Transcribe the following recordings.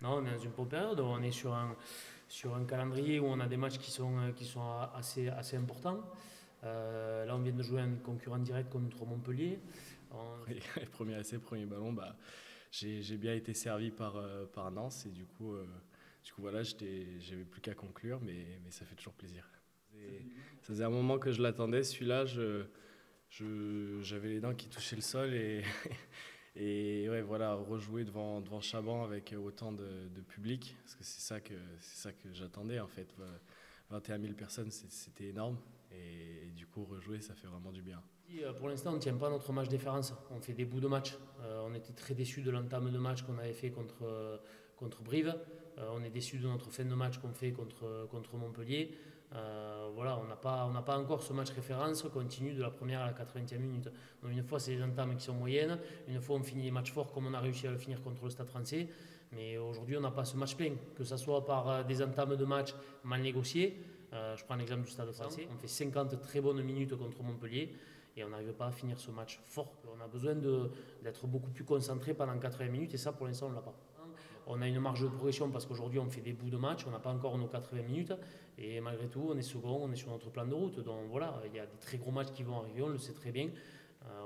Non, on est dans une bonne période. On est sur un calendrier où on a des matchs qui sont assez importants. Là, on vient de jouer un concurrent direct contre Montpellier. On- Oui, premier essai, premier ballon, bah, j'ai bien été servi par Nance et du coup voilà, j'avais plus qu'à conclure, mais ça fait toujours plaisir. Ça faisait un moment que je l'attendais, celui-là, j'avais les dents qui touchaient le sol et ouais, voilà, rejouer devant Chaban avec autant de public, parce que c'est ça que j'attendais en fait. 21 000 personnes, c'était énorme et du coup rejouer, ça fait vraiment du bien. Pour l'instant, on ne tient pas notre match déférence. On fait des bouts de match. On était très déçus de l'entame de match qu'on avait fait contre Brive. On est déçus de notre fin de match qu'on fait contre Montpellier. Voilà, on n'a pas encore ce match référence continue de la première à la 80e minute. Donc une fois, c'est les entames qui sont moyennes. Une fois, on finit les matchs forts comme on a réussi à le finir contre le Stade français. Mais aujourd'hui, on n'a pas ce match plein. Que ce soit par des entames de match mal négociées. Je prends l'exemple du Stade français. On fait 50 très bonnes minutes contre Montpellier et on n'arrive pas à finir ce match fort. On a besoin d'être beaucoup plus concentré pendant 80 minutes et ça pour l'instant on ne l'a pas. On a une marge de progression parce qu'aujourd'hui on fait des bouts de match, on n'a pas encore nos 80 minutes et malgré tout on est second, on est sur notre plan de route. Donc voilà, il y a des très gros matchs qui vont arriver, on le sait très bien.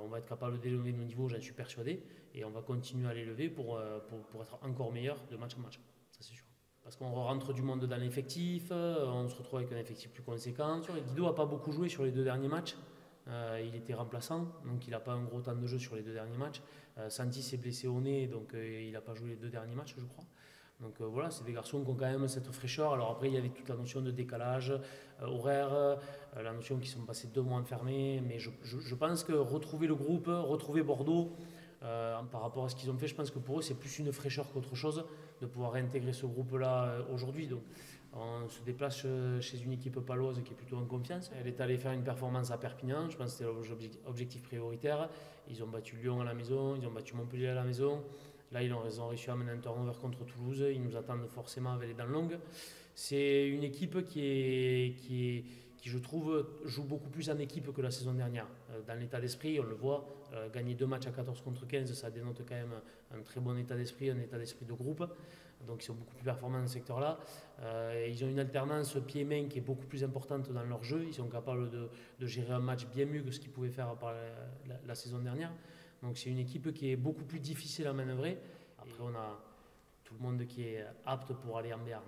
On va être capable d'élever nos niveaux, j'en suis persuadé, et on va continuer à l'élever pour être encore meilleur de match en match, ça c'est sûr. Parce qu'on rentre du monde dans l'effectif, on se retrouve avec un effectif plus conséquent. Guido n'a pas beaucoup joué sur les deux derniers matchs. Il était remplaçant, donc il n'a pas un gros temps de jeu sur les deux derniers matchs. Santi s'est blessé au nez, donc il n'a pas joué les deux derniers matchs, je crois. Donc voilà, c'est des garçons qui ont quand même cette fraîcheur. Alors après, il y avait toute la notion de décalage horaire, la notion qu'ils sont passés 2 mois enfermés. Mais je pense que retrouver le groupe, retrouver Bordeaux, par rapport à ce qu'ils ont fait, je pense que pour eux, c'est plus une fraîcheur qu'autre chose de pouvoir réintégrer ce groupe-là aujourd'hui. Donc on se déplace chez une équipe paloise qui est plutôt en confiance. Elle est allée faire une performance à Perpignan, je pense que c'était l'objectif prioritaire. Ils ont battu Lyon à la maison, ils ont battu Montpellier à la maison. Là, ils ont réussi à mener un turnover contre Toulouse. Ils nous attendent forcément avec les dents longues. C'est une équipe qui, je trouve, joue beaucoup plus en équipe que la saison dernière. Dans l'état d'esprit, on le voit, gagner 2 matchs à 14 contre 15, ça dénote quand même un très bon état d'esprit, un état d'esprit de groupe. Donc ils sont beaucoup plus performants dans ce secteur-là. Ils ont une alternance pied-main qui est beaucoup plus importante dans leur jeu. Ils sont capables de gérer un match bien mieux que ce qu'ils pouvaient faire par la saison dernière. Donc c'est une équipe qui est beaucoup plus difficile à manœuvrer. Après on a tout le monde qui est apte pour aller en Berne.